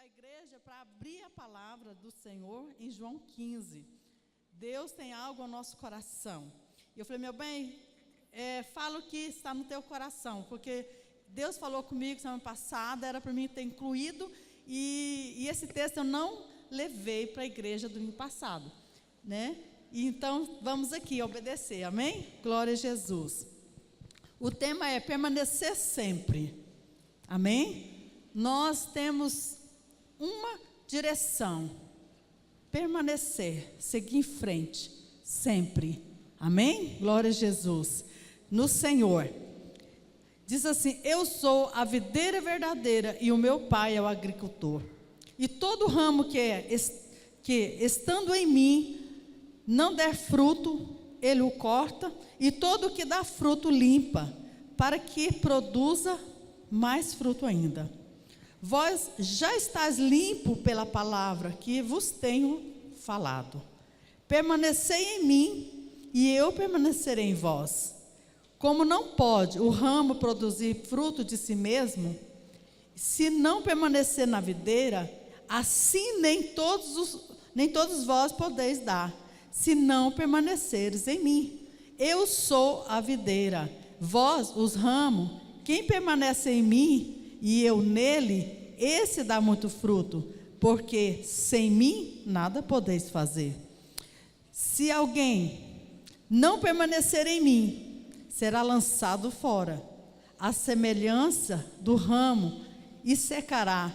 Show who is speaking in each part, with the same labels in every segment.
Speaker 1: a igreja para abrir a palavra do Senhor em João 15. Deus tem algo ao nosso coração. E eu falei, meu bem, fala o que está no teu coração, porque Deus falou comigo semana passada, era para mim ter incluído, e esse texto eu não levei para a igreja do domingo passado, né? E então vamos aqui obedecer, amém? Glória a Jesus. O tema é permanecer sempre, amém? Nós temos uma direção: permanecer, seguir em frente, sempre, amém? Glória a Jesus. No Senhor, diz assim: eu sou a videira verdadeira e o meu pai é o agricultor. E todo ramo que estando em mim não der fruto, ele o corta, e todo o que dá fruto limpa, para que produza mais fruto ainda. Vós já estáis limpo pela palavra que vos tenho falado. Permanecei em mim, e eu permanecerei em vós. Como não pode o ramo produzir fruto de si mesmo, se não permanecer na videira, assim nem todos vós podeis dar, se não permaneceres em mim. Eu sou a videira, vós os ramos. Quem permanece em mim e eu nele, esse dá muito fruto, porque sem mim nada podeis fazer. Se alguém não permanecer em mim, será lançado fora, à semelhança do ramo, e secará,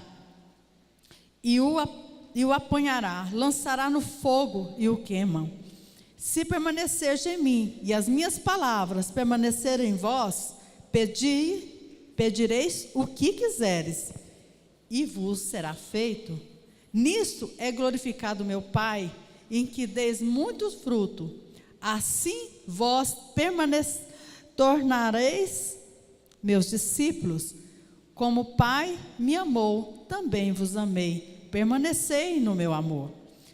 Speaker 1: e o apanhará, lançará no fogo e o queimam. Se permanecer em mim e as minhas palavras permanecerem em vós, pedireis o que quiseres, e vos será feito. Nisto é glorificado meu Pai, em que deis muito fruto, assim vós tornareis meus discípulos. Como o Pai me amou, também vos amei. Permanecei no meu amor.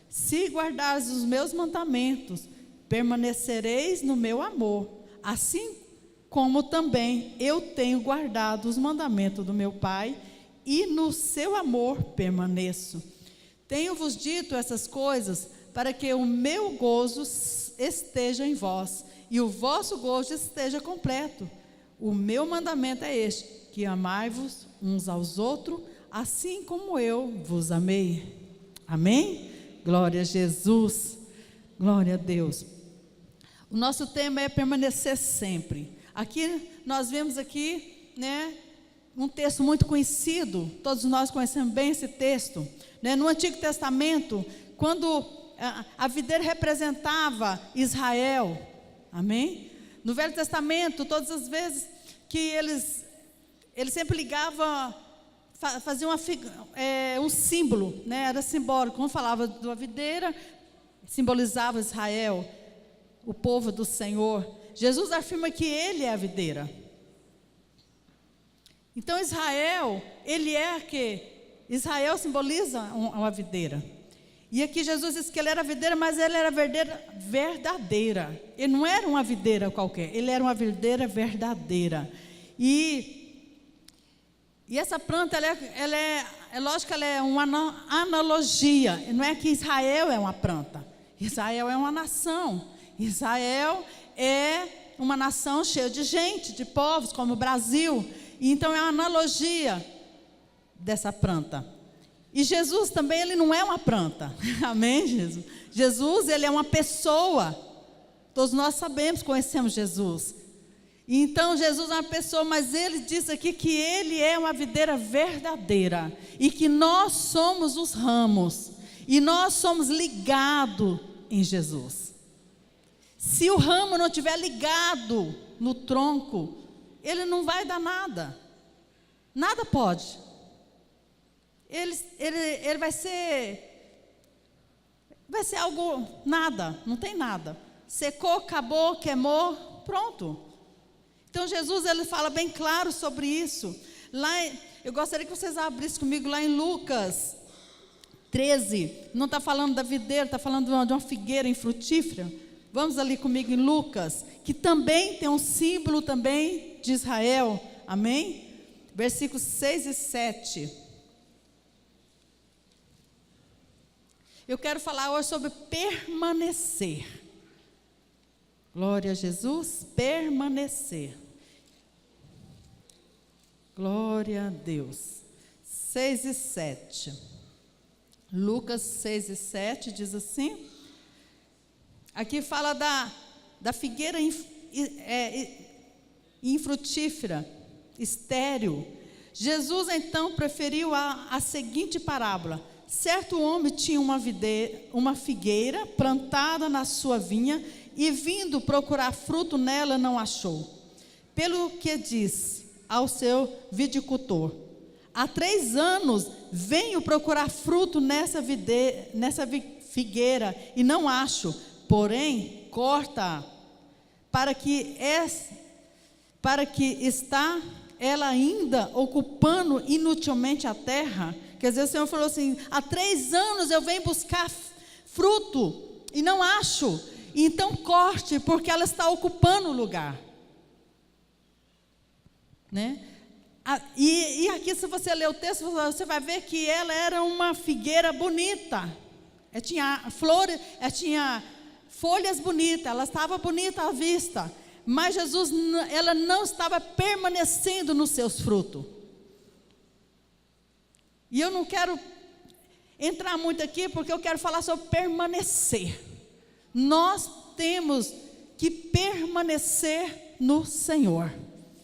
Speaker 1: Se guardares os meus mandamentos, permanecereis no meu amor, assim como também eu tenho guardado os mandamentos do meu Pai, e no seu amor permaneço. Tenho-vos dito essas coisas, para que o meu gozo esteja em vós, e o vosso gozo esteja completo. O meu mandamento é este: que amai-vos uns aos outros, assim como eu vos amei. Amém? Glória a Jesus. Glória a Deus. O nosso tema é permanecer sempre. Aqui, nós vemos aqui, né, um texto muito conhecido, todos nós conhecemos bem esse texto, né? No Antigo Testamento, quando a videira representava Israel, amém? No Velho Testamento, todas as vezes que eles sempre ligavam, faziam um símbolo, né? Era simbólico. Quando falava da videira, simbolizava Israel, o povo do Senhor. Jesus afirma que ele é a videira. Então Israel, Israel simboliza uma videira. E aqui Jesus disse que ele era a videira, mas ele era a videira verdadeira. Ele não era uma videira qualquer, ele era uma videira verdadeira. E essa planta, é lógico que ela é uma analogia. Não é que Israel é uma planta. Israel é uma nação. Israel é uma nação cheia de gente, de povos, como o Brasil. Então é uma analogia dessa planta. E Jesus também, ele não é uma planta. Amém, Jesus? Jesus, ele é uma pessoa. Todos nós sabemos, conhecemos Jesus. Então Jesus é uma pessoa, mas ele diz aqui que ele é uma videira verdadeira, e que nós somos os ramos, e nós somos ligados em Jesus. Se o ramo não estiver ligado no tronco, ele não vai dar nada. Nada pode. Ele vai ser algo, nada, não tem nada. Secou, acabou, queimou, pronto. Então Jesus, ele fala bem claro sobre isso. Eu gostaria que vocês abrissem comigo lá em Lucas 13. Não está falando da videira, está falando de uma figueira infrutífera. Vamos ali comigo em Lucas, que também tem um símbolo também de Israel. Amém? Versículos 6 e 7. Eu quero falar hoje sobre permanecer. Glória a Jesus, permanecer. Glória a Deus. 6 e 7. Lucas 6 e 7 diz assim. Aqui fala da figueira infrutífera, estéril. Jesus então preferiu a seguinte parábola. Certo homem tinha uma figueira plantada na sua vinha e vindo procurar fruto nela não achou. Pelo que disse ao seu viticultor: há 3 anos venho procurar fruto nessa figueira e não acho, porém corta-a, para que está ela ainda ocupando inutilmente a terra. Quer dizer, o Senhor falou assim: há 3 anos eu venho buscar fruto e não acho, então corte, porque ela está ocupando o lugar, né? E aqui, se você ler o texto, você vai ver que ela era uma figueira bonita. Tinha flores, tinha folhas bonitas, ela estava bonita à vista. Mas ela não estava permanecendo nos seus frutos. E eu não quero entrar muito aqui, porque eu quero falar sobre permanecer. Nós temos que permanecer no Senhor.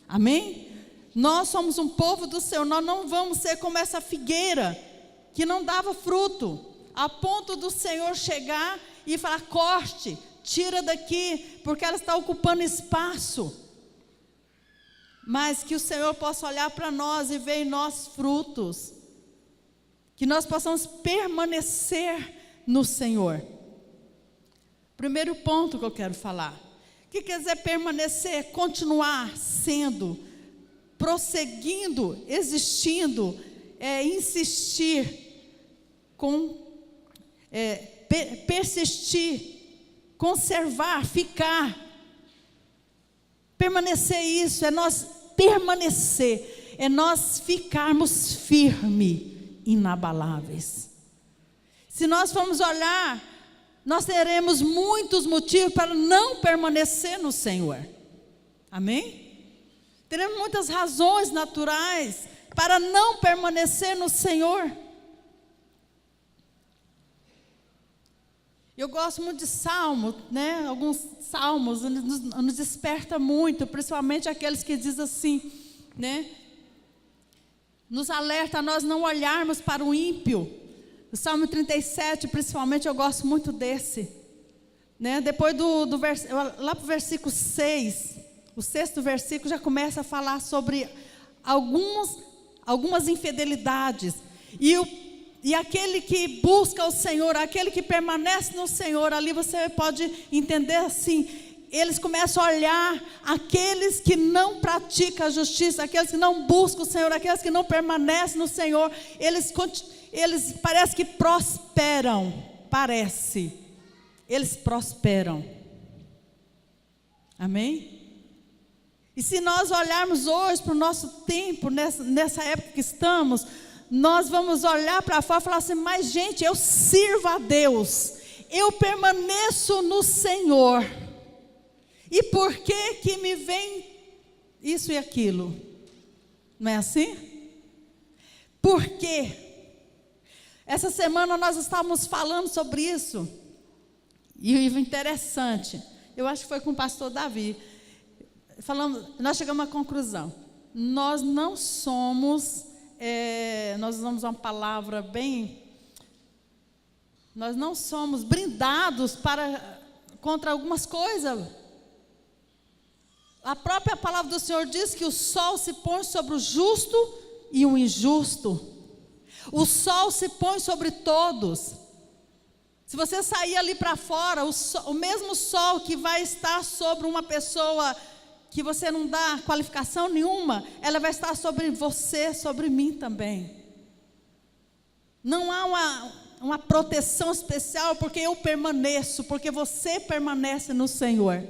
Speaker 1: Amém? Nós somos um povo do Senhor, nós não vamos ser como essa figueira que não dava fruto, a ponto do Senhor chegar e falar: corte, tira daqui, porque ela está ocupando espaço. Mas que o Senhor possa olhar para nós e ver em nós frutos, que nós possamos permanecer no Senhor. Primeiro ponto que eu quero falar: o que quer dizer permanecer? Continuar sendo, prosseguindo, existindo, insistir, persistir, conservar, ficar. Permanecer, isso é nós permanecer, é nós ficarmos firmes, inabaláveis. Se nós formos olhar, nós teremos muitos motivos para não permanecer no Senhor. Amém? Teremos muitas razões naturais para não permanecer no Senhor. Eu gosto muito de salmo, né? Alguns salmos nos desperta muito, principalmente aqueles que dizem assim, né? Nos alerta a nós não olharmos para o ímpio. O Salmo 37, principalmente, eu gosto muito desse, né? Depois lá para o versículo 6, o 6º versículo já começa a falar sobre algumas infidelidades. E aquele que busca o Senhor, aquele que permanece no Senhor, ali você pode entender assim: eles começam a olhar aqueles que não praticam a justiça, aqueles que não buscam o Senhor, aqueles que não permanecem no Senhor, eles parece que prosperam, eles prosperam. Amém? E se nós olharmos hoje para o nosso tempo, nessa época que estamos, nós vamos olhar para fora e falar assim: mas gente, eu sirvo a Deus, eu permaneço no Senhor, e por que me vem isso e aquilo? Não é assim? Por quê? Essa semana nós estávamos falando sobre isso, e o interessante, eu acho que foi com o pastor Davi, nós chegamos à conclusão: nós não somos, nós usamos uma palavra nós não somos blindados contra algumas coisas. A própria palavra do Senhor diz que o sol se põe sobre o justo e o injusto. O sol se põe sobre todos. Se você sair ali para fora, o mesmo sol que vai estar sobre uma pessoa que você não dá qualificação nenhuma, ela vai estar sobre você, sobre mim também. Não há uma proteção especial porque eu permaneço, porque você permanece no Senhor.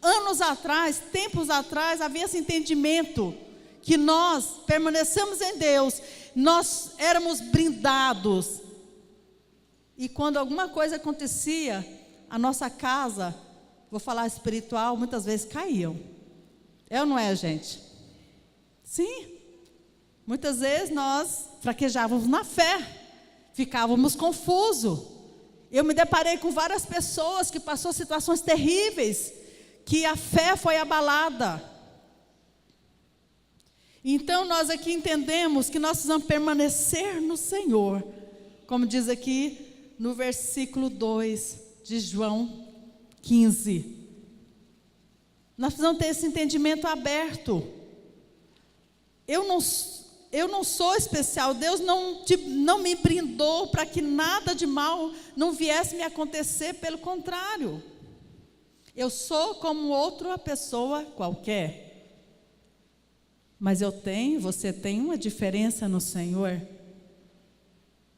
Speaker 1: Anos atrás, tempos atrás, havia esse entendimento que nós permanecemos em Deus, nós éramos blindados. E quando alguma coisa acontecia, a nossa casa, vou falar espiritual, muitas vezes caíam. É ou não é, gente? Sim. Muitas vezes nós fraquejávamos na fé, ficávamos confusos. Eu me deparei com várias pessoas que passaram situações terríveis, que a fé foi abalada. Então nós aqui entendemos que nós precisamos permanecer no Senhor, como diz aqui no versículo 2 de João 15. Nós precisamos ter esse entendimento aberto. Eu não sou especial, Deus não me brindou para que nada de mal não viesse me acontecer, pelo contrário. Eu sou como outra pessoa qualquer. Mas você tem uma diferença no Senhor.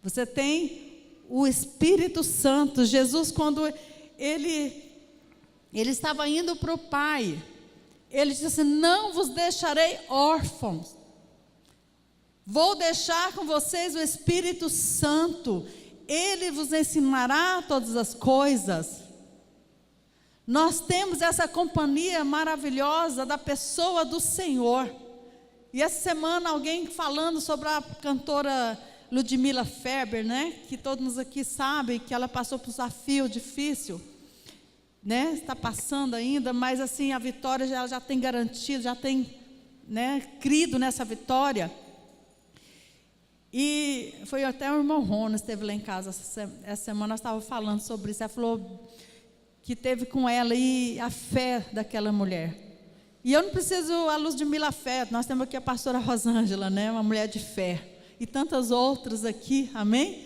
Speaker 1: Você tem o Espírito Santo. Jesus, quando ele estava indo para o Pai, ele disse assim: não vos deixarei órfãos, vou deixar com vocês o Espírito Santo, ele vos ensinará todas as coisas. Nós temos essa companhia maravilhosa da pessoa do Senhor. E essa semana alguém falando sobre a cantora Ludmila Ferber, né? Que todos aqui sabem que ela passou por um desafio difícil, né? Está passando ainda, mas assim, a vitória ela já tem garantido, já tem, né, crido nessa vitória. E foi até o irmão Rona, esteve lá em casa essa semana, nós estávamos falando sobre isso. Ela falou que teve com ela e a fé daquela mulher. E eu não preciso a luz de Mila Fé, nós temos aqui a pastora Rosângela, né, uma mulher de fé, e tantas outras aqui, amém?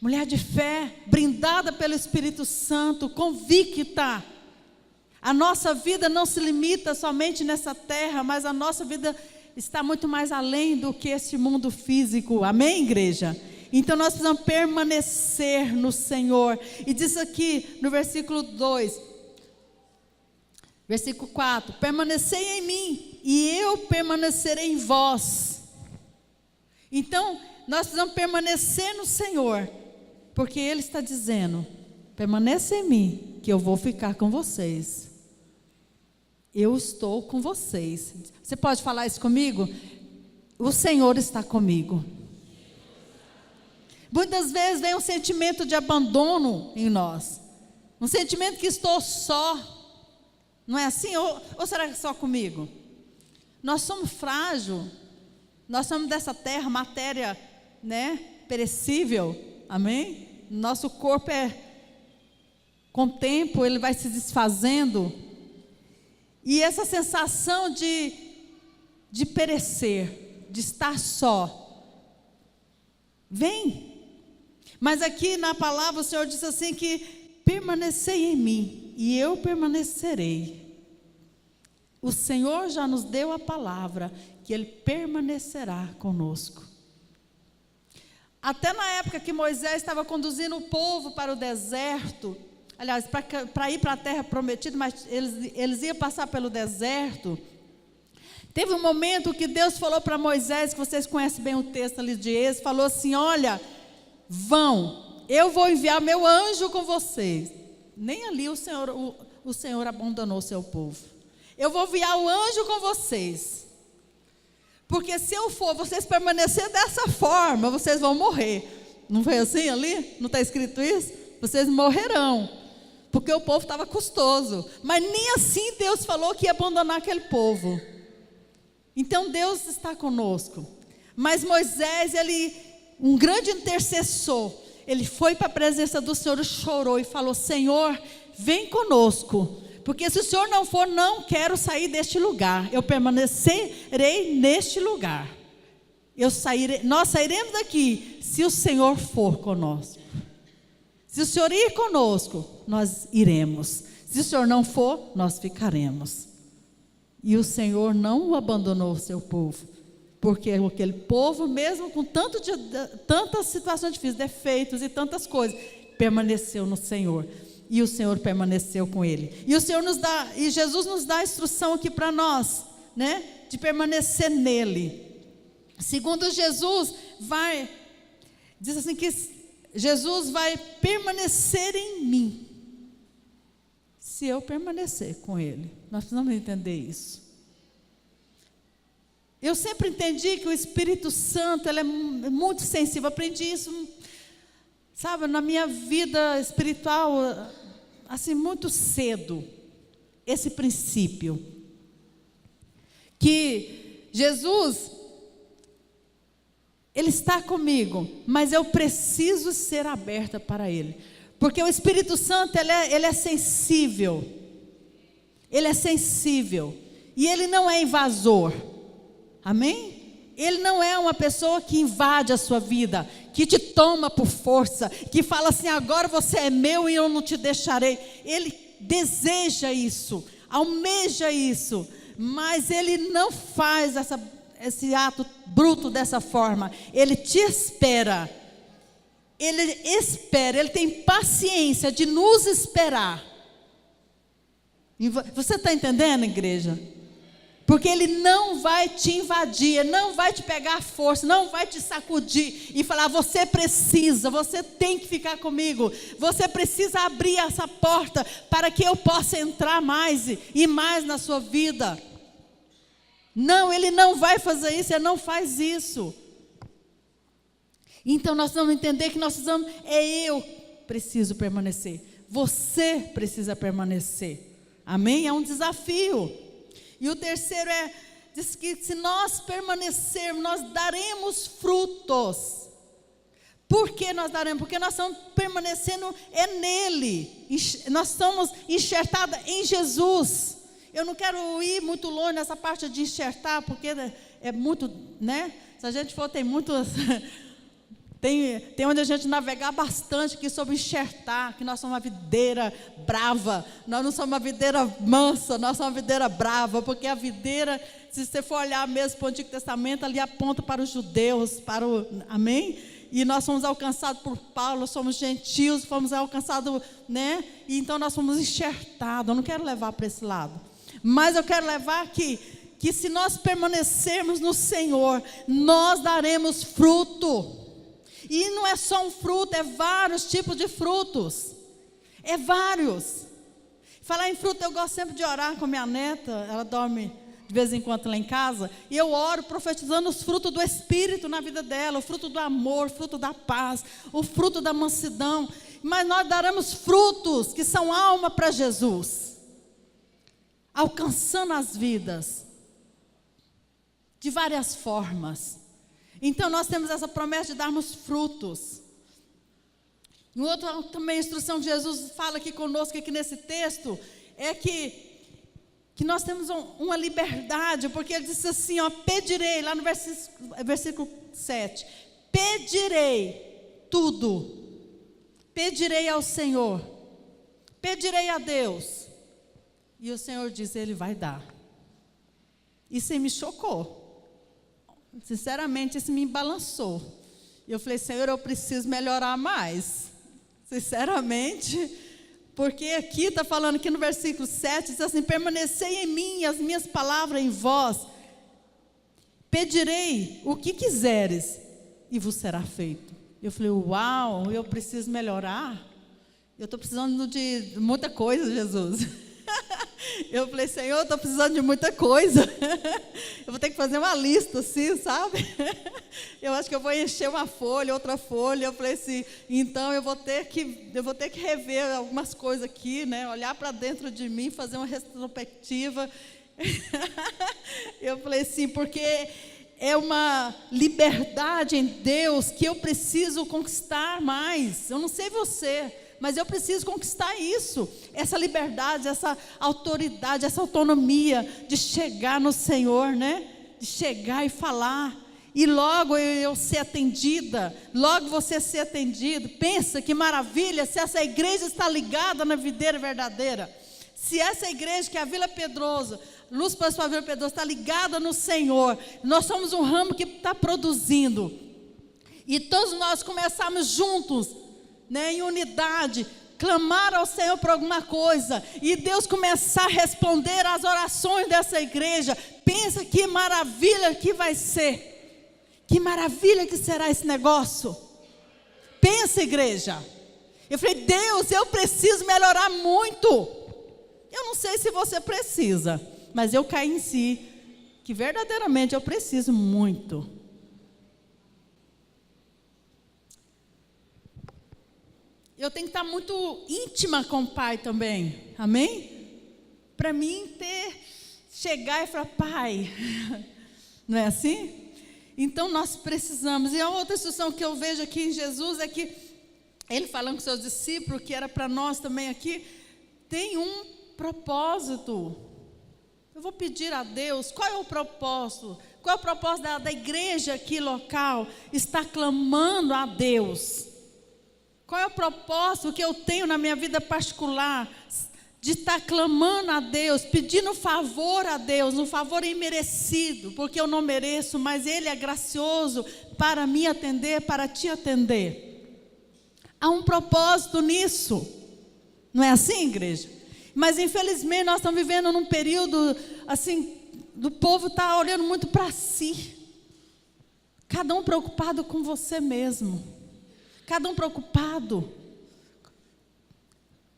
Speaker 1: Mulher de fé, brindada pelo Espírito Santo, convicta. A nossa vida não se limita somente nessa terra, mas a nossa vida está muito mais além do que esse mundo físico, amém, igreja? Então nós precisamos permanecer no Senhor. E diz aqui no versículo 2, versículo 4: permanecei em mim e eu permanecerei em vós. Então nós precisamos permanecer no Senhor, porque Ele está dizendo: permaneça em mim, que eu vou ficar com vocês. Eu estou com vocês. Você pode falar isso comigo? O Senhor está comigo. Muitas vezes vem um sentimento de abandono em nós, um sentimento que estou só. Não é assim? Ou será que é só comigo? Nós somos frágeis, nós somos dessa terra, matéria, né, perecível, amém? Nosso corpo com o tempo, ele vai se desfazendo. E essa sensação de perecer, de estar só, vem. Mas aqui na palavra o Senhor disse assim que permanecei em mim e eu permanecerei. O Senhor já nos deu a palavra que Ele permanecerá conosco. Até na época que Moisés estava conduzindo o povo para o deserto, aliás, para ir para a terra prometida, mas eles iam passar pelo deserto. Teve um momento que Deus falou para Moisés, que vocês conhecem bem o texto ali de Êxodo, falou assim: olha, vão, eu vou enviar meu anjo com vocês. Nem ali o Senhor abandonou o seu povo. Eu vou enviar o anjo com vocês, porque se eu for, vocês permanecerem dessa forma, vocês vão morrer. Não foi assim ali? Não está escrito isso? Vocês morrerão, porque o povo estava custoso. Mas nem assim Deus falou que ia abandonar aquele povo. Então Deus está conosco. Mas Moisés, um grande intercessor, ele foi para a presença do Senhor e chorou e falou: Senhor, vem conosco, porque se o Senhor não for, não quero sair deste lugar. Eu permanecerei neste lugar. Nós sairemos daqui se o Senhor for conosco. Se o Senhor ir conosco, nós iremos. Se o Senhor não for, nós ficaremos. E o Senhor não abandonou o seu povo, porque aquele povo, mesmo com tantas situações difíceis, defeitos e tantas coisas, permaneceu no Senhor. E o Senhor permaneceu com ele. E Jesus nos dá a instrução aqui para nós, né, de permanecer nele. Segundo Jesus, diz assim que Jesus vai permanecer em mim, se eu permanecer com Ele. Nós precisamos entender isso. Eu sempre entendi que o Espírito Santo, ele é muito sensível. Aprendi isso, sabe, na minha vida espiritual, assim, muito cedo. Esse princípio. Que Jesus, Ele está comigo, mas eu preciso ser aberta para Ele. Porque o Espírito Santo, ele é sensível. Ele é sensível. E Ele não é invasor. Amém? Ele não é uma pessoa que invade a sua vida, que te toma por força, que fala assim, agora você é meu e eu não te deixarei. Ele deseja isso, almeja isso, mas Ele não faz esse ato bruto dessa forma. Ele te espera. Ele espera, Ele tem paciência de nos esperar. Você está entendendo, igreja? Porque Ele não vai te invadir, Ele não vai te pegar à força, não vai te sacudir e falar, você precisa, você tem que ficar comigo, você precisa abrir essa porta para que eu possa entrar mais e mais na sua vida. Não, Ele não vai fazer isso, Ele não faz isso. Então nós vamos entender que nós precisamos, eu preciso permanecer, você precisa permanecer. Amém? É um desafio. E o terceiro diz que se nós permanecermos, nós daremos frutos. Por que nós daremos? Porque nós estamos permanecendo nele. Nós estamos enxertados em Jesus. Eu não quero ir muito longe nessa parte de enxertar, porque é muito, né? Se a gente for, tem muitos... Tem onde a gente navegar bastante aqui sobre enxertar, que nós somos uma videira brava, nós não somos uma videira mansa, nós somos uma videira brava, porque a videira, se você for olhar mesmo para o Antigo Testamento, ali aponta para os judeus, amém? E nós fomos alcançados por Paulo, somos gentios, fomos alcançados, né? E então nós fomos enxertados. Eu não quero levar para esse lado, mas eu quero levar que se nós permanecermos no Senhor, nós daremos fruto. E não é só um fruto, é vários tipos de frutos. É vários. Falar em fruto, eu gosto sempre de orar com minha neta. Ela dorme de vez em quando lá em casa. E eu oro profetizando os frutos do Espírito na vida dela. O fruto do amor, o fruto da paz, o fruto da mansidão. Mas nós daremos frutos que são alma para Jesus. Alcançando as vidas. De várias formas. Então nós temos essa promessa de darmos frutos. Em outra também instrução de Jesus fala aqui conosco, aqui nesse texto, é que nós temos uma liberdade, porque ele disse assim, pedirei, lá no versículo 7, pedirei tudo, pedirei ao Senhor, pedirei a Deus, e o Senhor diz, Ele vai dar. Isso aí me chocou. Sinceramente, isso me balançou. Eu falei, Senhor, eu preciso melhorar mais. Sinceramente, porque aqui está falando aqui no versículo 7, diz assim, permanecei em mim e as minhas palavras em vós. Pedirei o que quiseres e vos será feito. Eu falei, uau, eu preciso melhorar. Eu estou precisando de muita coisa, Jesus. Eu falei, Senhor, eu estou precisando de muita coisa. Eu vou ter que fazer uma lista assim, sabe? Eu acho que eu vou encher uma folha, outra folha. Eu falei assim, então eu vou ter que rever algumas coisas aqui, né? Olhar para dentro de mim, fazer uma retrospectiva. Eu falei assim, porque é uma liberdade em Deus que eu preciso conquistar mais. Eu não sei você, mas eu preciso conquistar isso, essa liberdade, essa autoridade, essa autonomia de chegar no Senhor, né? De chegar e falar, e logo eu ser atendida, logo você ser atendido. Pensa que maravilha, se essa igreja está ligada na videira verdadeira, se essa igreja que é a Vila Pedroso, Luz para a sua Vila Pedroso, está ligada no Senhor, nós somos um ramo que está produzindo, e todos nós começamos juntos, né, em unidade, clamar ao Senhor por alguma coisa, e Deus começar a responder às orações dessa igreja. Pensa que maravilha que vai ser, que maravilha que será esse negócio. Pensa, igreja. Eu falei, Deus, eu preciso melhorar muito. Eu não sei se você precisa, mas eu caí em si, que verdadeiramente eu preciso muito. Eu tenho que estar muito íntima com o Pai também, amém? Para mim chegar e falar, Pai, não é assim? Então nós precisamos. E a outra instrução que eu vejo aqui em Jesus é que Ele falando com seus discípulos, que era para nós também aqui, tem um propósito. Eu vou pedir a Deus, qual é o propósito? Qual é o propósito da igreja aqui local? Está clamando a Deus. Qual é o propósito que eu tenho na minha vida particular? De estar clamando a Deus, pedindo favor a Deus, um favor imerecido, porque eu não mereço, mas Ele é gracioso para me atender, para te atender. Há um propósito nisso, não é assim, igreja? Mas infelizmente nós estamos vivendo num período assim, do povo estar olhando muito para si, cada um preocupado com você mesmo, cada um preocupado.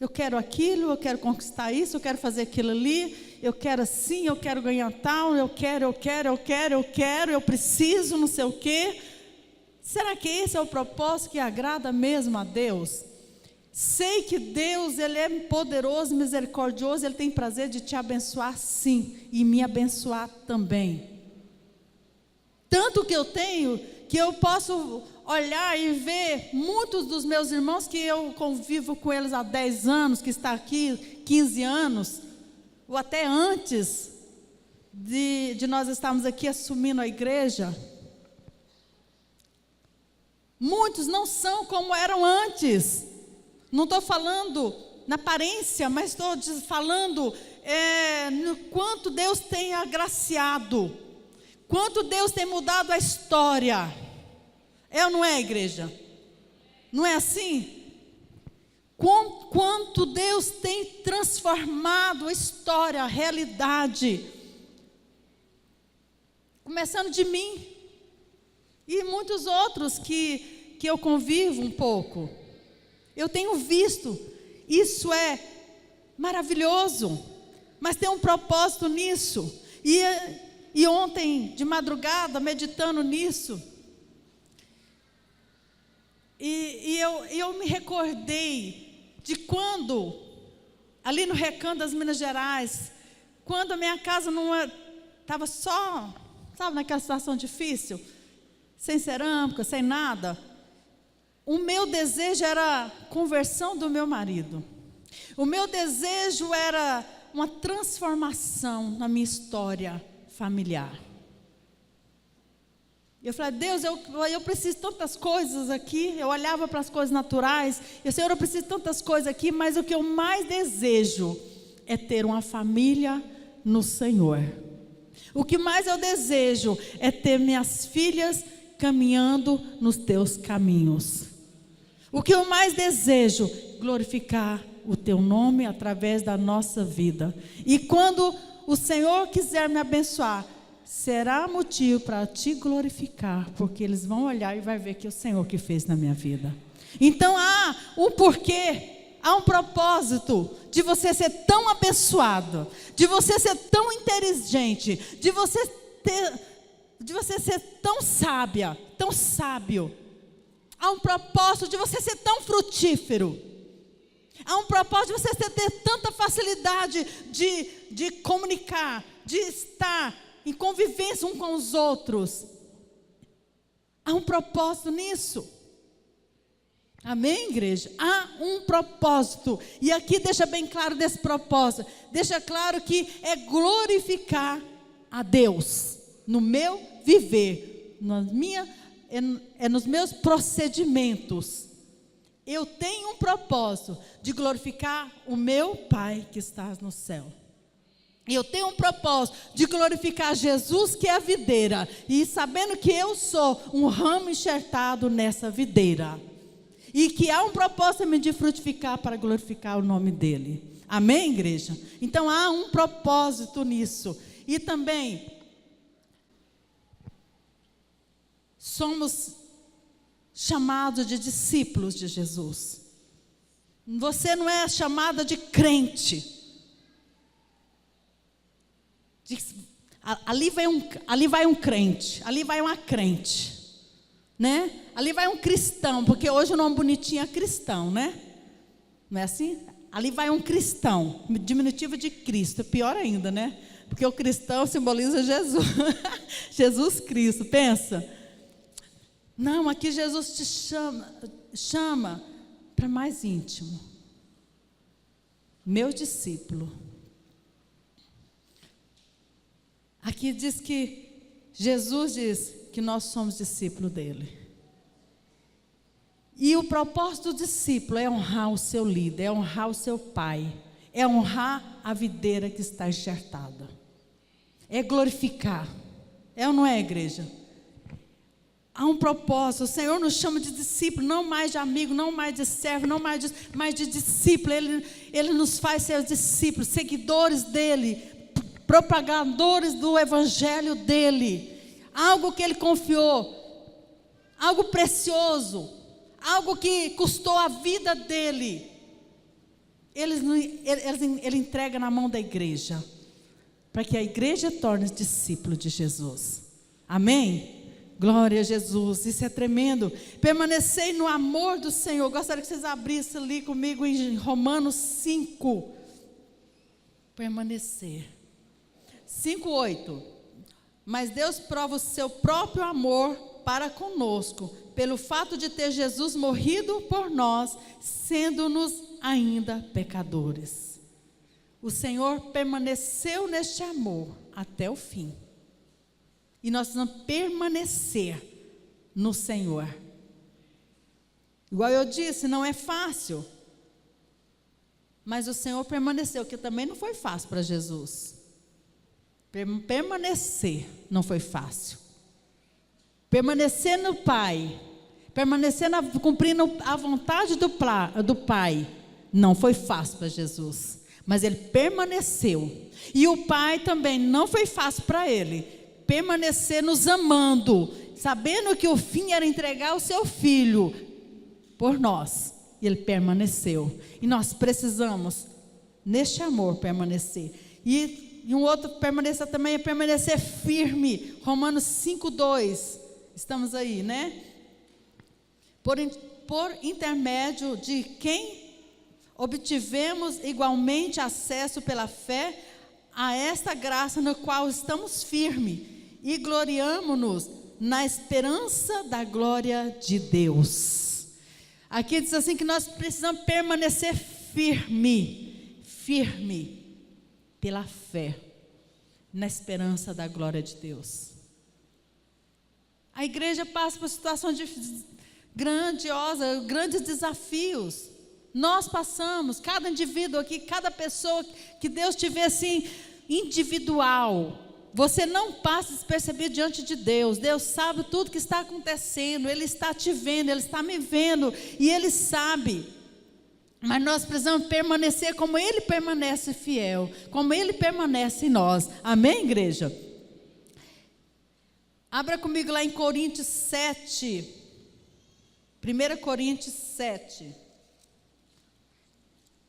Speaker 1: Eu quero aquilo, eu quero conquistar isso, eu quero fazer aquilo ali, eu quero assim, eu quero ganhar tal, eu preciso, não sei o quê. Será que esse é o propósito que agrada mesmo a Deus? Sei que Deus, Ele é poderoso, misericordioso, Ele tem prazer de te abençoar sim, e me abençoar também. Tanto que eu tenho, que eu posso olhar e ver muitos dos meus irmãos que eu convivo com eles há 10 anos, que está aqui 15 anos, ou até antes de nós estarmos aqui assumindo a igreja. Muitos não são como eram antes. Não estou falando na aparência, mas estou falando no quanto Deus tem agraciado, quanto Deus tem mudado a história. É ou não é, igreja? Não é assim? Quanto Deus tem transformado a história, a realidade. Começando de mim e muitos outros que eu convivo um pouco. Eu tenho visto, isso é maravilhoso, mas tem um propósito nisso. E ontem, de madrugada, meditando nisso, eu me recordei de quando, ali no Recanto das Minas Gerais, quando a minha casa não estava só, sabe, naquela situação difícil, sem cerâmica, sem nada. O meu desejo era a conversão do meu marido. O meu desejo era uma transformação na minha história familiar. Eu falei, Deus, eu preciso de tantas coisas aqui. Eu olhava para as coisas naturais. Eu, Senhor, eu preciso de tantas coisas aqui, mas o que eu mais desejo é ter uma família no Senhor. O que mais eu desejo é ter minhas filhas caminhando nos teus caminhos. O que eu mais desejo? Glorificar o teu nome através da nossa vida. E quando o Senhor quiser me abençoar, será motivo para te glorificar, porque eles vão olhar e vai ver que é o Senhor que fez na minha vida. Então há um porquê, há um propósito de você ser tão abençoado, de você ser tão inteligente, de você ser tão sábia, tão sábio. Há um propósito de você ser tão frutífero. Há um propósito de você ter tanta facilidade de comunicar, de estar em convivência um com os outros. Há um propósito nisso. Amém, igreja? Há um propósito. E aqui deixa bem claro desse propósito. Deixa claro que é glorificar a Deus no meu viver, nos meus procedimentos. Eu tenho um propósito de glorificar o meu Pai que está no céu. Eu tenho um propósito de glorificar Jesus, que é a videira, e sabendo que eu sou um ramo enxertado nessa videira, e que há um propósito de frutificar para glorificar o nome dele. Amém, igreja? Então há um propósito nisso. E também somos chamados de discípulos de Jesus. Você não é chamada de crente. Ali vai um crente, ali vai uma crente, né? Ali vai um cristão, porque hoje o nome bonitinho é cristão, né? Não é assim? Ali vai um cristão, diminutivo de Cristo, pior ainda, né? Porque o cristão simboliza Jesus, Jesus Cristo, pensa. Não, aqui Jesus te chama para mais íntimo. Meu discípulo. Aqui diz que Jesus diz que nós somos discípulos dele. E o propósito do discípulo é honrar o seu líder, é honrar o seu pai, é honrar a videira que está enxertada, é glorificar. É ou não é, igreja? Há um propósito. O Senhor nos chama de discípulo, não mais de amigo, não mais de servo, não mais de discípulo. Ele nos faz ser discípulos, seguidores dele, propagadores do evangelho dele, algo que ele confiou, algo precioso, algo que custou a vida dele, ele entrega na mão da igreja, para que a igreja torne discípulo de Jesus. Amém? Glória a Jesus, isso é tremendo. Permanecei no amor do Senhor. Gostaria que vocês abrissem ali comigo em Romanos 5. Permanecer. 5:8. Mas Deus prova o seu próprio amor para conosco, pelo fato de ter Jesus morrido por nós, sendo-nos ainda pecadores. O Senhor permaneceu neste amor até o fim. E nós vamos permanecer no Senhor. Igual eu disse, não é fácil. Mas o Senhor permaneceu, que também não foi fácil para Jesus. Permanecer não foi fácil. Permanecer no Pai, permanecer cumprindo a vontade do Pai, não foi fácil para Jesus. Mas ele permaneceu. E o Pai também não foi fácil para ele. Permanecer nos amando, sabendo que o fim era entregar o seu filho por nós. E ele permaneceu. E nós precisamos, neste amor, permanecer. E um outro permanecer também é permanecer firme. Romanos 5:2. Estamos aí, né? Por intermédio de quem obtivemos igualmente acesso pela fé a esta graça no qual estamos firmes e gloriamo-nos na esperança da glória de Deus. Aqui diz assim que nós precisamos permanecer firme pela fé, na esperança da glória de Deus. A igreja passa por situações grandiosas, grandes desafios. Nós passamos, cada indivíduo aqui, cada pessoa que Deus te vê assim, individual. Você não passa despercebido diante de Deus. Deus sabe tudo que está acontecendo. Ele está te vendo, Ele está me vendo. E Ele sabe. Mas nós precisamos permanecer como Ele permanece fiel, como Ele permanece em nós. Amém, igreja? Abra comigo lá em Coríntios 7. 1 Coríntios 7.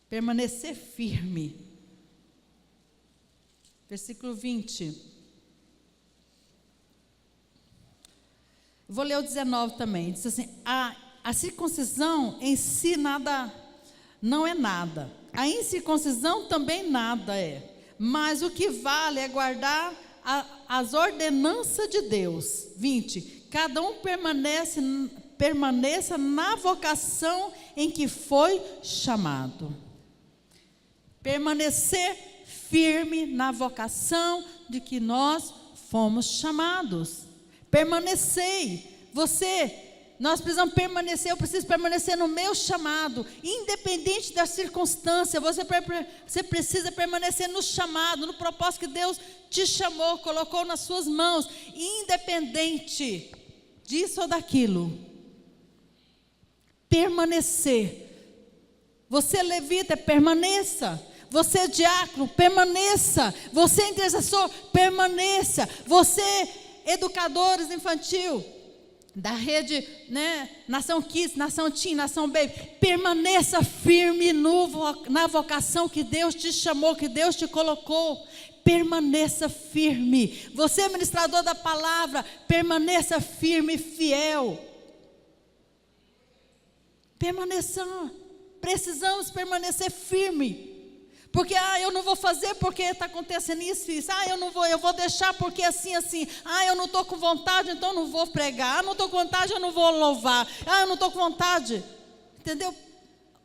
Speaker 1: Permanecer firme. Versículo 20. Vou ler o 19 também. Diz assim: a circuncisão em si não é nada. A incircuncisão também nada é. Mas o que vale é guardar as ordenanças de Deus. 20. Cada um permaneça na vocação em que foi chamado. Permanecer firme na vocação de que nós fomos chamados. Permanecei. Nós precisamos permanecer, eu preciso permanecer no meu chamado, independente da circunstância. Você precisa permanecer no chamado, no propósito que Deus te chamou, colocou nas suas mãos, independente disso ou daquilo. Permanecer. Você levita, permaneça. Você diácono, permaneça. Você intercessor, permaneça. Você educadores infantil, da rede, né, Nação Kids, Nação Teen, Nação Baby, permaneça firme na vocação que Deus te chamou, que Deus te colocou. Permaneça firme. Você, ministrador da palavra, permaneça firme e fiel. Precisamos permanecer firme. Porque, eu não vou fazer porque está acontecendo isso. Eu vou deixar porque assim. Eu não estou com vontade, então não vou pregar. Não estou com vontade, eu não vou louvar. Eu não estou com vontade. Entendeu?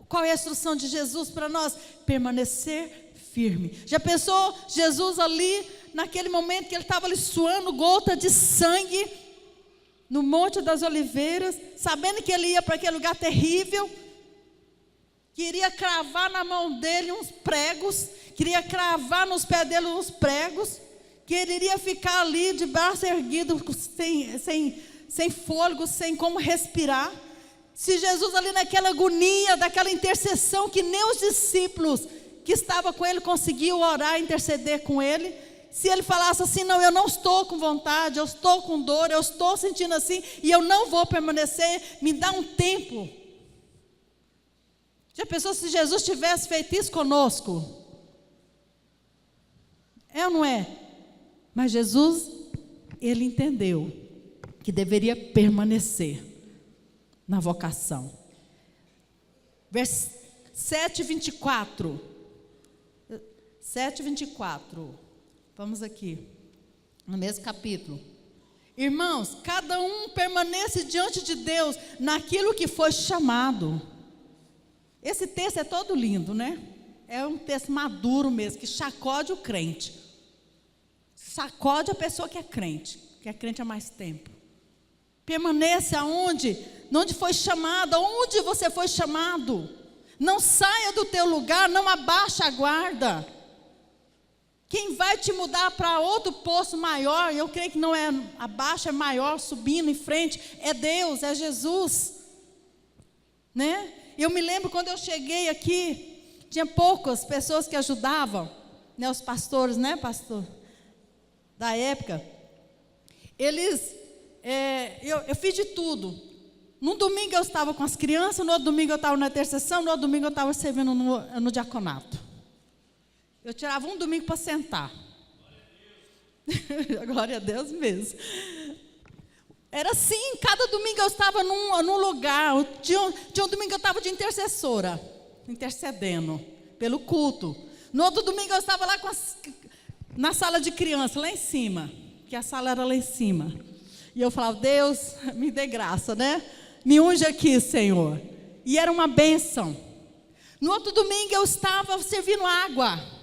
Speaker 1: Qual é a instrução de Jesus para nós? Permanecer firme. Já pensou Jesus ali, naquele momento que ele estava ali suando gota de sangue, no Monte das Oliveiras, sabendo que ele ia para aquele lugar terrível, queria cravar na mão dele uns pregos, queria cravar nos pés dele uns pregos, que ele iria ficar ali de braço erguido, sem fôlego, sem como respirar. Se Jesus ali naquela agonia, daquela intercessão, que nem os discípulos que estavam com ele conseguiam orar, interceder com ele, se ele falasse assim, não, eu não estou com vontade, eu estou com dor, eu estou sentindo assim, e eu não vou permanecer, me dá um tempo. Já pensou se Jesus tivesse feito isso conosco? É ou não é? Mas Jesus, ele entendeu que deveria permanecer na vocação. Verso 7:24. 7:24. Vamos aqui, no mesmo capítulo. Irmãos, cada um permanece diante de Deus naquilo que foi chamado. Esse texto é todo lindo, né? É um texto maduro mesmo, que sacode o crente. Sacode a pessoa que é crente há mais tempo. Permaneça onde foi chamado, aonde você foi chamado. Não saia do teu lugar, não abaixa a guarda. Quem vai te mudar para outro posto maior, eu creio que não é abaixo, é maior, subindo em frente, é Deus, é Jesus. Né? Eu me lembro quando eu cheguei aqui, tinha poucas pessoas que ajudavam, né, os pastores, né, pastor, da época. Eles, eu fiz de tudo. Num domingo eu estava com as crianças, no outro domingo eu estava na intercessão, no outro domingo eu estava servindo no diaconato. Eu tirava um domingo para sentar. Glória a Deus mesmo. Era assim, cada domingo eu estava num lugar. Tinha um domingo que eu estava de intercessora, intercedendo pelo culto. No outro domingo eu estava lá na sala de criança, lá em cima, que a sala era lá em cima. E eu falava, Deus, me dê graça, né? Me unge aqui, Senhor. E era uma bênção. No outro domingo eu estava servindo água.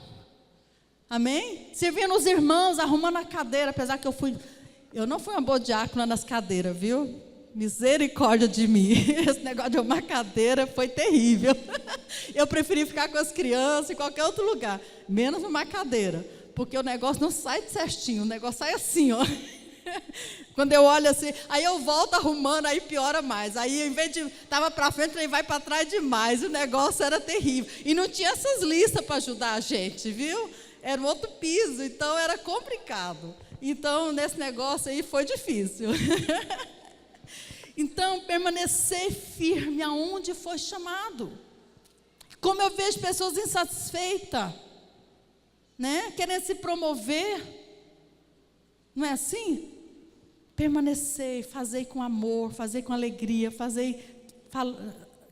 Speaker 1: Amém? Servindo os irmãos, arrumando a cadeira, apesar que eu não fui uma boa diácona nas cadeiras, viu? Misericórdia de mim. Esse negócio de arrumar cadeira foi terrível. Eu preferi ficar com as crianças em qualquer outro lugar, menos numa cadeira, porque o negócio não sai certinho, o negócio sai assim, ó. Quando eu olho assim, aí eu volto arrumando, aí piora mais. Aí, em vez de estava para frente, ele vai para trás demais. O negócio era terrível. E não tinha essas listas para ajudar a gente, viu? Era um outro piso, então era complicado. Então, nesse negócio aí foi difícil. Então, permanecer firme aonde foi chamado. Como eu vejo pessoas insatisfeitas, né? Querendo se promover. Não é assim? Permanecer, fazer com amor, fazer com alegria,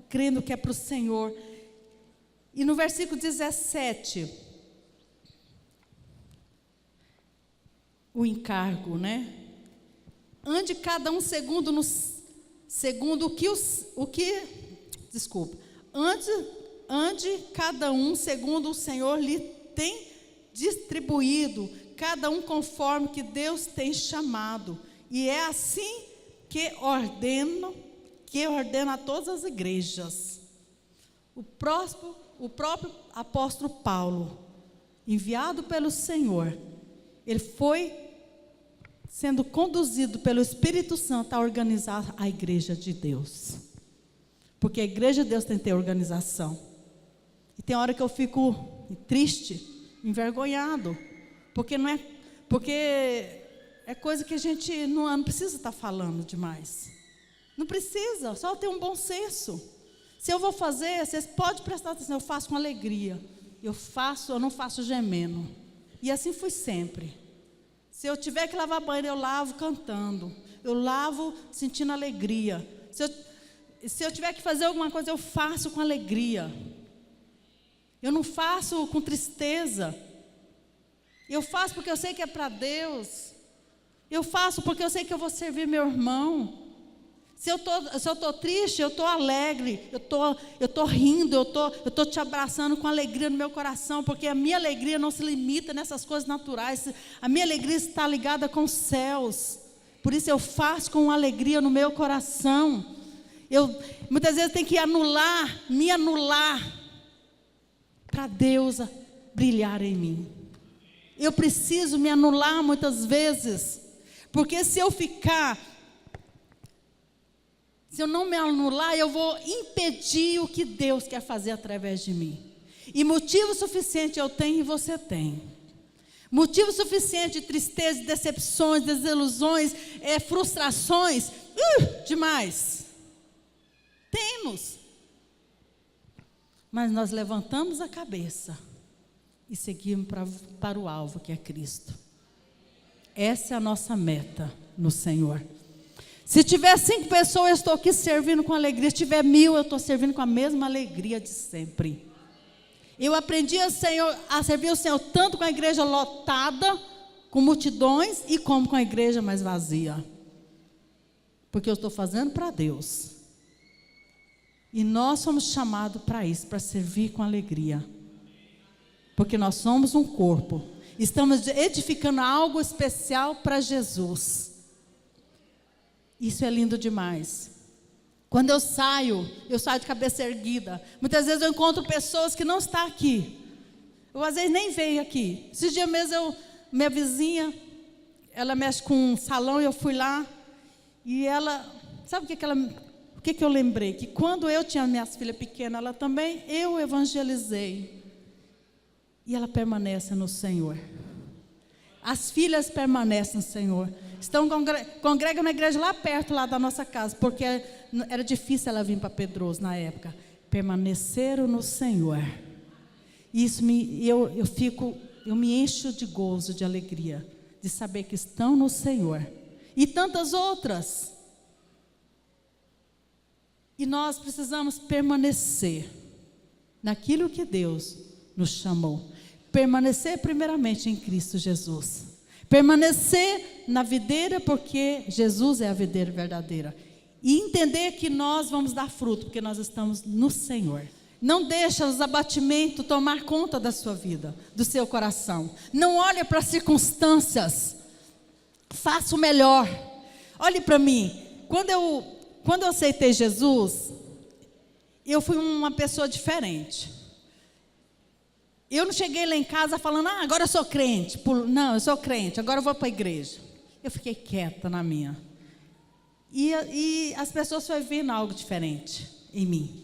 Speaker 1: crendo que é para o Senhor. E no versículo 17, o encargo, né? Ande cada um segundo ande cada um segundo o Senhor lhe tem distribuído, cada um conforme que Deus tem chamado. E é assim que ordena a todas as igrejas. O próprio apóstolo Paulo, enviado pelo Senhor, ele foi sendo conduzido pelo Espírito Santo a organizar a igreja de Deus. Porque a igreja de Deus tem que ter organização. E tem hora que eu fico triste, envergonhado, porque é coisa que a gente não precisa estar falando demais. Não precisa, só ter um bom senso. Se eu vou fazer, vocês podem prestar atenção, eu faço com alegria. Eu não faço gemendo. E assim fui sempre. Se eu tiver que lavar banheiro, eu lavo cantando. Eu lavo sentindo alegria. Se eu tiver que fazer alguma coisa, eu faço com alegria. Eu não faço com tristeza. Eu faço porque eu sei que é para Deus. Eu faço porque eu sei que eu vou servir meu irmão. Se eu estou triste, eu estou alegre, eu tô rindo, eu tô te abraçando com alegria no meu coração, porque a minha alegria não se limita nessas coisas naturais, a minha alegria está ligada com os céus, por isso eu faço com alegria no meu coração. Muitas vezes tenho que me anular, para Deus brilhar em mim. Eu preciso me anular muitas vezes, porque se eu não me anular, eu vou impedir o que Deus quer fazer através de mim. E motivo suficiente eu tenho e você tem. Motivo suficiente de tristeza, de decepções, desilusões, frustrações, demais. Temos. Mas nós levantamos a cabeça e seguimos para o alvo, que é Cristo. Essa é a nossa meta no Senhor. Se tiver 5 pessoas, eu estou aqui servindo com alegria. Se tiver 1000, eu estou servindo com a mesma alegria de sempre. Eu aprendi a servir o Senhor tanto com a igreja lotada, com multidões, e como com a igreja mais vazia. Porque eu estou fazendo para Deus. E nós somos chamados para isso, para servir com alegria. Porque nós somos um corpo. Estamos edificando algo especial para Jesus. Isso é lindo demais. Quando eu saio de cabeça erguida. Muitas vezes eu encontro pessoas que não estão aqui. Eu às vezes nem veio aqui. Esses dias mesmo, minha vizinha, ela mexe com um salão e eu fui lá. E ela, sabe o que eu lembrei? Que quando eu tinha minhas filhas pequenas, ela também, eu evangelizei. E ela permanece no Senhor. As filhas permanecem no Senhor. Congregam na igreja lá perto lá da nossa casa, porque era difícil ela vir para Pedroso na época. Permaneceram no Senhor. Isso eu me encho de gozo, de alegria, de saber que estão no Senhor. E tantas outras. E nós precisamos permanecer naquilo que Deus nos chamou. Permanecer primeiramente em Cristo Jesus. Permanecer na videira, porque Jesus é a videira verdadeira. E entender que nós vamos dar fruto, porque nós estamos no Senhor. Não deixa os abatimentos tomar conta da sua vida, do seu coração. Não olhe para as circunstâncias. Faça o melhor. Olhe para mim. Quando eu aceitei Jesus, eu fui uma pessoa diferente. Eu não cheguei lá em casa falando, agora eu sou crente. Não, eu sou crente, agora eu vou para a igreja. Eu fiquei quieta na minha. E as pessoas foram vendo algo diferente em mim.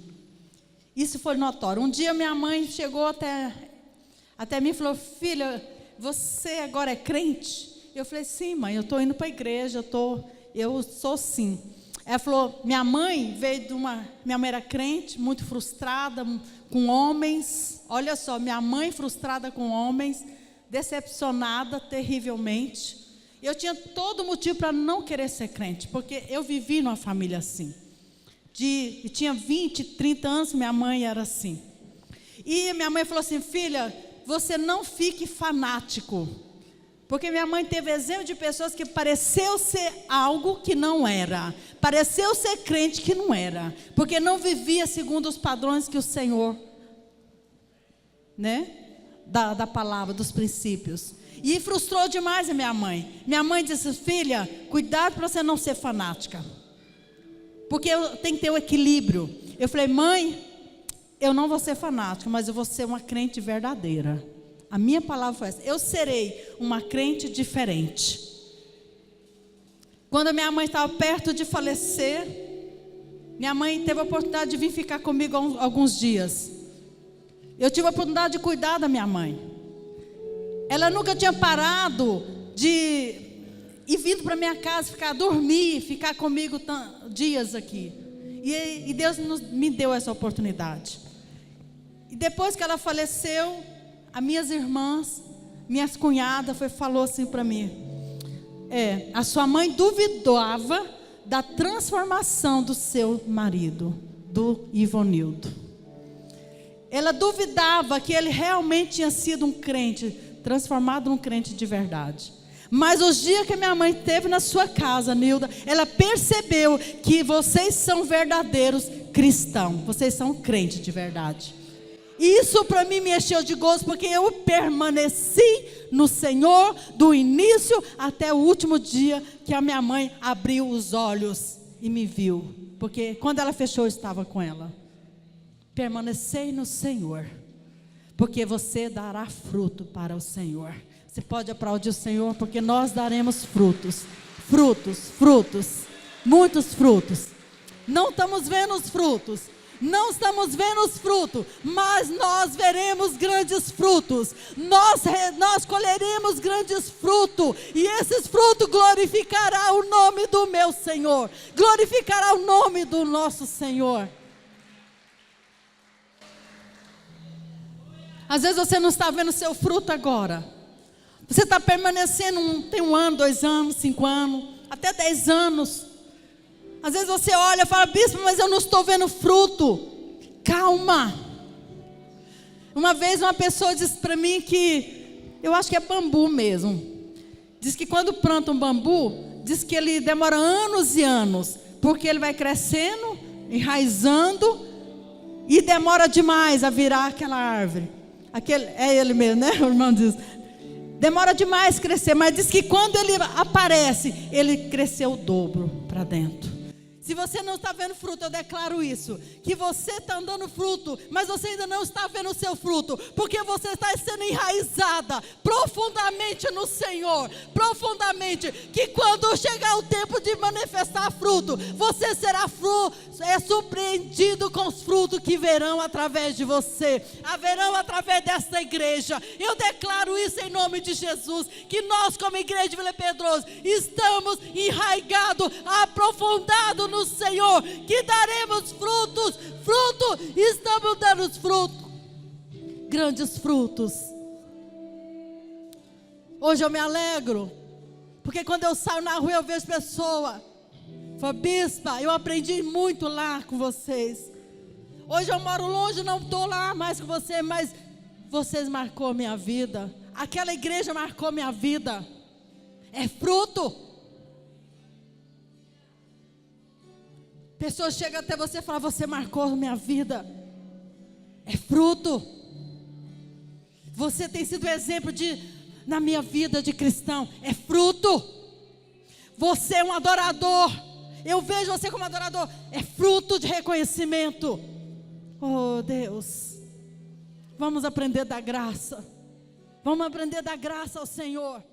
Speaker 1: Isso foi notório. Um dia minha mãe chegou até mim e falou, filha, você agora é crente? Eu falei, sim, mãe, eu estou indo para a igreja, eu sou sim. Ela falou, minha mãe era crente, muito frustrada com homens. Olha só, minha mãe frustrada com homens, decepcionada terrivelmente. Eu tinha todo motivo para não querer ser crente, porque eu vivi numa família assim. Tinha 20, 30 anos, minha mãe era assim. E minha mãe falou assim, filha, você não fique fanático. Porque minha mãe teve exemplo de pessoas que pareceu ser algo que não era. Pareceu ser crente que não era. Porque não vivia segundo os padrões que o Senhor, da palavra, dos princípios. E frustrou demais a minha mãe. Minha mãe disse, filha, cuidado para você não ser fanática. Porque eu tenho que ter o equilíbrio. Eu falei, mãe, eu não vou ser fanática, mas eu vou ser uma crente verdadeira. A minha palavra foi essa, eu serei uma crente diferente. Quando a minha mãe estava perto de falecer, minha mãe teve a oportunidade de vir ficar comigo alguns dias. Eu tive a oportunidade de cuidar da minha mãe. Ela nunca tinha parado de e vindo para minha casa, dormir, ficar comigo dias aqui. E Deus me deu essa oportunidade. E depois que ela faleceu, as minhas irmãs, minhas cunhadas, falou assim para mim: a sua mãe duvidava da transformação do seu marido, do Ivonildo. Ela duvidava que ele realmente tinha sido um crente, transformado num crente de verdade. Mas os dias que minha mãe esteve na sua casa, Nilda, ela percebeu que vocês são verdadeiros cristãos, vocês são crentes de verdade. Isso para mim me encheu de gozo, porque eu permaneci no Senhor do início até o último dia que a minha mãe abriu os olhos e me viu. Porque quando ela fechou, eu estava com ela. Permanecei no Senhor, porque você dará fruto para o Senhor. Você pode aplaudir o Senhor, porque nós daremos frutos. Frutos, frutos, muitos frutos. Não estamos vendo os frutos. Não estamos vendo os frutos, mas nós veremos grandes frutos. Nós colheremos grandes frutos. E esses frutos glorificará o nome do meu Senhor. Glorificará o nome do nosso Senhor. Às vezes você não está vendo o seu fruto agora. Você está permanecendo, tem 1 ano, 2 anos, 5 anos, até 10 anos. Às vezes você olha e fala: bispo, mas eu não estou vendo fruto. Calma. Uma vez uma pessoa disse para mim que, eu acho que é bambu mesmo. Diz que quando planta um bambu, diz que ele demora anos e anos, porque ele vai crescendo, enraizando, e demora demais a virar aquela árvore. É ele mesmo, né? O irmão diz. Demora demais crescer, mas diz que quando ele aparece, ele cresceu o dobro para dentro. Se você não está vendo fruto, eu declaro isso, que você está andando fruto, mas você ainda não está vendo o seu fruto, porque você está sendo enraizada profundamente no Senhor, profundamente, que quando chegar o tempo de manifestar fruto, você será surpreendido com os frutos que verão através de você, haverão através desta igreja. Eu declaro isso em nome de Jesus, que nós como igreja de Vila Pedroso, estamos enraigados, aprofundados no Senhor, que daremos frutos, estamos dando frutos, grandes frutos. Hoje eu me alegro, porque quando eu saio na rua eu vejo pessoas, falo: bispa, eu aprendi muito lá com vocês. Hoje eu moro longe, não estou lá mais com vocês, mas vocês marcou minha vida, aquela igreja marcou minha vida. É fruto. Pessoas chegam até você e falam: você marcou minha vida. É fruto. Você tem sido exemplo na minha vida de cristão. É fruto. Você é um adorador. Eu vejo você como adorador. É fruto de reconhecimento. Oh Deus, vamos aprender da graça. Vamos aprender da graça ao Senhor.